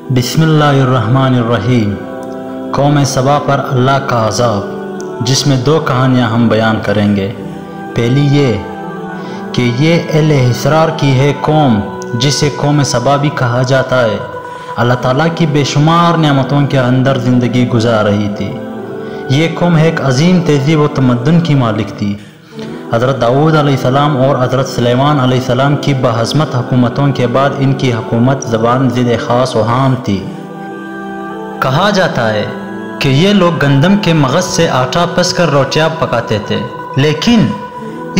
بسم اللہ الرحمن الرحیم۔ قوم سبا پر اللہ کا عذاب، جس میں دو کہانیاں ہم بیان کریں گے۔ پہلی یہ کہ یہ اہل اسرار کی ہے قوم، جسے قوم سبا بھی کہا جاتا ہے۔ اللہ تعالیٰ کی بے شمار نعمتوں کے اندر زندگی گزار رہی تھی۔ یہ قوم ایک عظیم تہذیب و تمدن کی مالک تھی۔ حضرت داؤد علیہ السلام اور حضرت سلیمان علیہ السلام کی باعظمت حکومتوں کے بعد ان کی حکومت زبان ضد خاص و عام تھی۔ کہا جاتا ہے کہ یہ لوگ گندم کے مغز سے آٹا پس کر روٹیاں پکاتے تھے، لیکن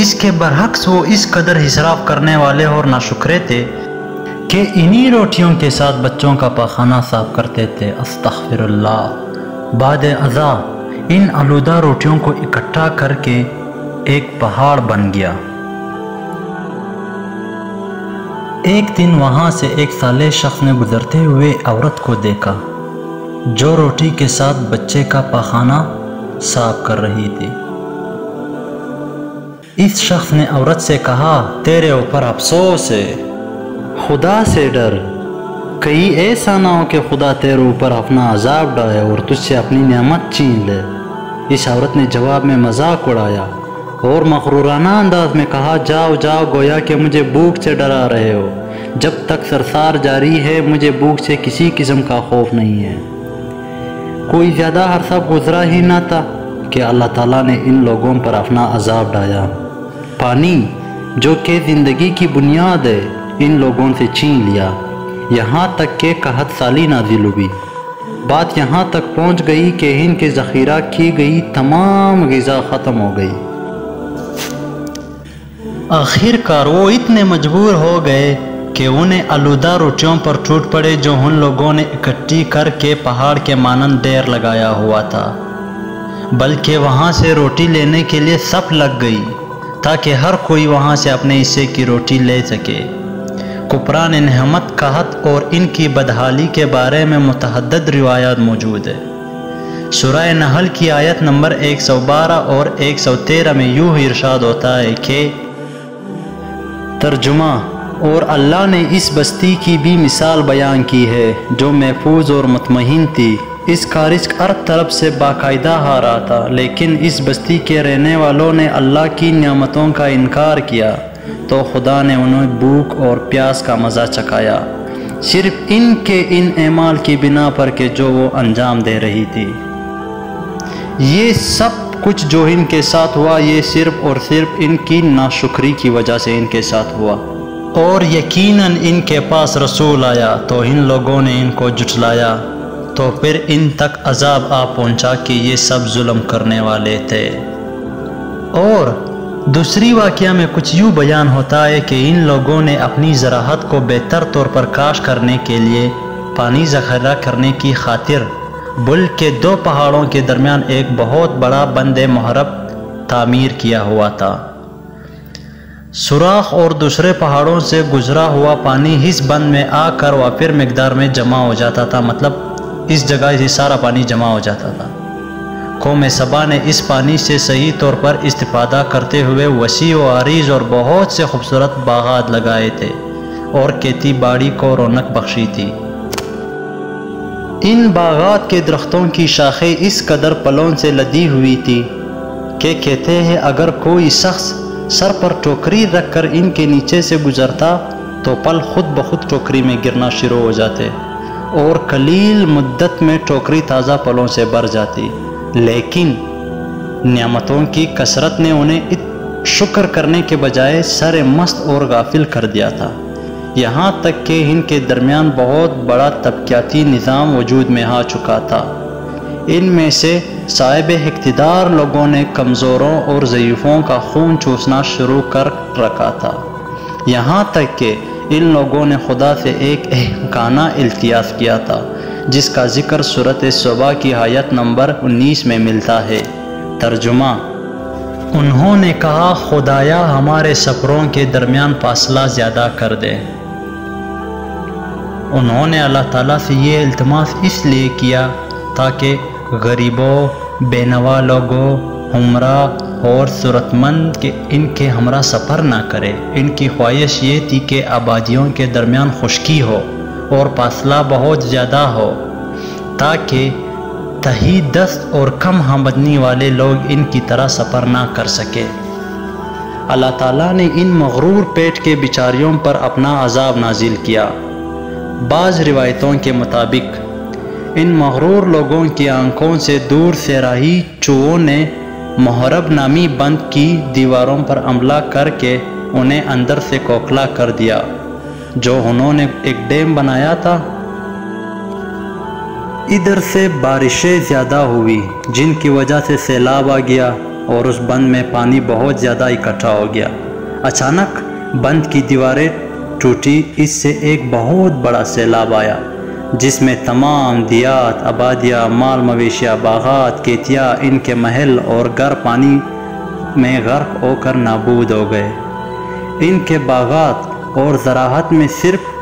اس کے برعکس وہ اس قدر اسراف کرنے والے اور ناشکرے تھے کہ انہی روٹیوں کے ساتھ بچوں کا پاخانہ صاف کرتے تھے۔ استغفر اللہ۔ بعد ازاں ان آلودہ روٹیوں کو اکٹھا کر کے ایک پہاڑ بن گیا۔ ایک دن وہاں سے ایک صالح شخص نے گزرتے ہوئے عورت کو دیکھا جو روٹی کے ساتھ بچے کا پاخانہ صاف کر رہی تھی۔ اس شخص نے عورت سے کہا، تیرے اوپر افسوس ہے، خدا سے ڈر، کہیں ایسا نہ ہو کہ خدا تیرے اوپر اپنا عذاب ڈالے اور تجھ سے اپنی نعمت چھین لے۔ اس عورت نے جواب میں مذاق اڑایا اور مغرورانہ انداز میں کہا، جاؤ جاؤ، گویا کہ مجھے بھوک سے ڈرا رہے ہو۔ جب تک سرسار جاری ہے مجھے بھوک سے کسی قسم کا خوف نہیں ہے۔ کوئی زیادہ عرصہ گزرا ہی نہ تھا کہ اللہ تعالیٰ نے ان لوگوں پر اپنا عذاب ڈالا۔ پانی جو کہ زندگی کی بنیاد ہے ان لوگوں سے چھین لیا، یہاں تک کہ قحط سالی نازل ہوئی۔ بات یہاں تک پہنچ گئی کہ ان کے ذخیرہ کی گئی تمام غذا ختم ہو گئی۔ آخر کار وہ اتنے مجبور ہو گئے کہ انہیں آلودہ روٹیوں پر ٹوٹ پڑے جو ان لوگوں نے اکٹھی کر کے پہاڑ کے مانند ڈیر لگایا ہوا تھا، بلکہ وہاں سے روٹی لینے کے لیے صف لگ گئی تاکہ ہر کوئی وہاں سے اپنے حصے کی روٹی لے سکے۔ کفران نعمت، قحط اور ان کی بدحالی کے بارے میں متعدد روایات موجود ہیں۔ سورہ نحل کی آیت نمبر 112 اور 113 میں یوں ارشاد ہوتا ہے کہ ترجمہ، اور اللہ نے اس بستی کی بھی مثال بیان کی ہے جو محفوظ اور مطمئن تھی۔ اس کا رزق ہر طرف سے باقاعدہ آ رہا تھا، لیکن اس بستی کے رہنے والوں نے اللہ کی نعمتوں کا انکار کیا تو خدا نے انہیں بھوک اور پیاس کا مزہ چکھایا، صرف ان کے ان اعمال کی بنا پر کہ جو وہ انجام دے رہی تھی۔ یہ سب کچھ جو ان کے ساتھ ہوا یہ صرف اور صرف ان کی ناشکری کی وجہ سے ان کے ساتھ ہوا، اور یقیناً ان کے پاس رسول آیا تو ان لوگوں نے ان کو جھٹلایا، تو پھر ان تک عذاب آ پہنچا کہ یہ سب ظلم کرنے والے تھے۔ اور دوسری واقعہ میں کچھ یوں بیان ہوتا ہے کہ ان لوگوں نے اپنی زراعت کو بہتر طور پر کاشت کرنے کے لیے پانی ذخیرہ کرنے کی خاطر بل کے دو پہاڑوں کے درمیان ایک بہت بڑا بند محراب تعمیر کیا ہوا تھا۔ سوراخ اور دوسرے پہاڑوں سے گزرا ہوا پانی اس بند میں آ کر وافر مقدار میں جمع ہو جاتا تھا، مطلب اس جگہ سے سارا پانی جمع ہو جاتا تھا۔ قوم سبا نے اس پانی سے صحیح طور پر استفادہ کرتے ہوئے وسیع و عریض اور بہت سے خوبصورت باغات لگائے تھے اور کھیتی باڑی کو رونق بخشی تھی۔ ان باغات کے درختوں کی شاخیں اس قدر پلوں سے لدی ہوئی تھی کہ کہتے ہیں اگر کوئی شخص سر پر ٹوکری رکھ کر ان کے نیچے سے گزرتا تو پل خود بخود ٹوکری میں گرنا شروع ہو جاتے اور قلیل مدت میں ٹوکری تازہ پلوں سے بھر جاتی، لیکن نعمتوں کی کثرت نے انہیں شکر کرنے کے بجائے سر مست اور غافل کر دیا تھا، یہاں تک کہ ان کے درمیان بہت بڑا طبقاتی نظام وجود میں آ چکا تھا۔ ان میں سے صاحب اقتدار لوگوں نے کمزوروں اور ضعیفوں کا خون چوسنا شروع کر رکھا تھا، یہاں تک کہ ان لوگوں نے خدا سے ایک احمقانہ التیاس کیا تھا جس کا ذکر سورۃ صبا کی آیت نمبر 19 میں ملتا ہے۔ ترجمہ، انہوں نے کہا، خدایا ہمارے سفروں کے درمیان فاصلہ زیادہ کر دے۔ انہوں نے اللہ تعالیٰ سے یہ التماس اس لیے کیا تاکہ غریبوں، بے نوا لوگوں، ہمراہ اور ضرورت مند کہ ان کے ہمراہ سفر نہ کرے۔ ان کی خواہش یہ تھی کہ آبادیوں کے درمیان خشکی ہو اور فاصلہ بہت زیادہ ہو تاکہ تہی دست اور کم آمدنی والے لوگ ان کی طرح سفر نہ کر سکے۔ اللہ تعالیٰ نے ان مغرور پیٹ کے بیچاریوں پر اپنا عذاب نازل کیا۔ بعض روایتوں کے مطابق ان مغرور لوگوں کی آنکھوں سے دور سے راہی چوہوں نے محرب نامی بند کی دیواروں پر حملہ کر کے انہیں اندر سے کھوکھلا کر دیا۔ جو انہوں نے ایک ڈیم بنایا تھا، ادھر سے بارشیں زیادہ ہوئی جن کی وجہ سے سیلاب آ گیا اور اس بند میں پانی بہت زیادہ اکٹھا ہو گیا۔ اچانک بند کی دیواریں ٹوٹی، اس سے ایک بہت بڑا سیلاب آیا جس میں تمام دیہات، آبادیاں، مال مویشیاں، باغات، کھیتیاں، ان کے محل اور گھر پانی میں غرق ہو کر نابود ہو گئے۔ ان کے باغات اور زراعت میں صرف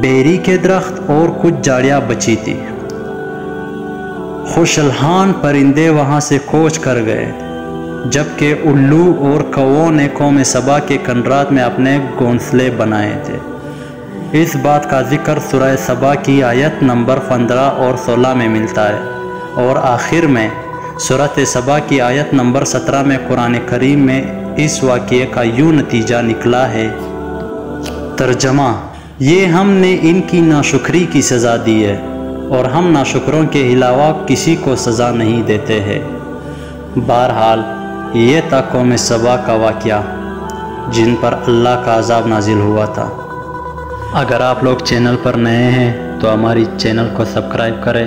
بیری کے درخت اور کچھ جھاڑیاں بچی تھی۔ خوشحال پرندے وہاں سے کوچ کر گئے، جبکہ الو اور کووں نے قوم سبا کے کنڈرات میں اپنے گھونسلے بنائے تھے۔ اس بات کا ذکر سورہ سبا کی آیت نمبر 15 اور 16 میں ملتا ہے، اور آخر میں سورۃ سبا کی آیت نمبر 17 میں قرآن کریم میں اس واقعے کا یوں نتیجہ نکلا ہے۔ ترجمہ: یہ ہم نے ان کی ناشکری کی سزا دی ہے اور ہم ناشکروں کے علاوہ کسی کو سزا نہیں دیتے ہیں۔ بہرحال یہ تھا قوم سبا کا واقعہ جن پر اللہ کا عذاب نازل ہوا تھا۔ اگر آپ لوگ چینل پر نئے ہیں تو ہماری چینل کو سبسکرائب کریں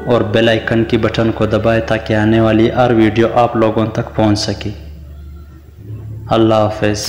اور بیل آئیکن کی بٹن کو دبائیں تاکہ آنے والی ہر ویڈیو آپ لوگوں تک پہنچ سکے۔ اللہ حافظ۔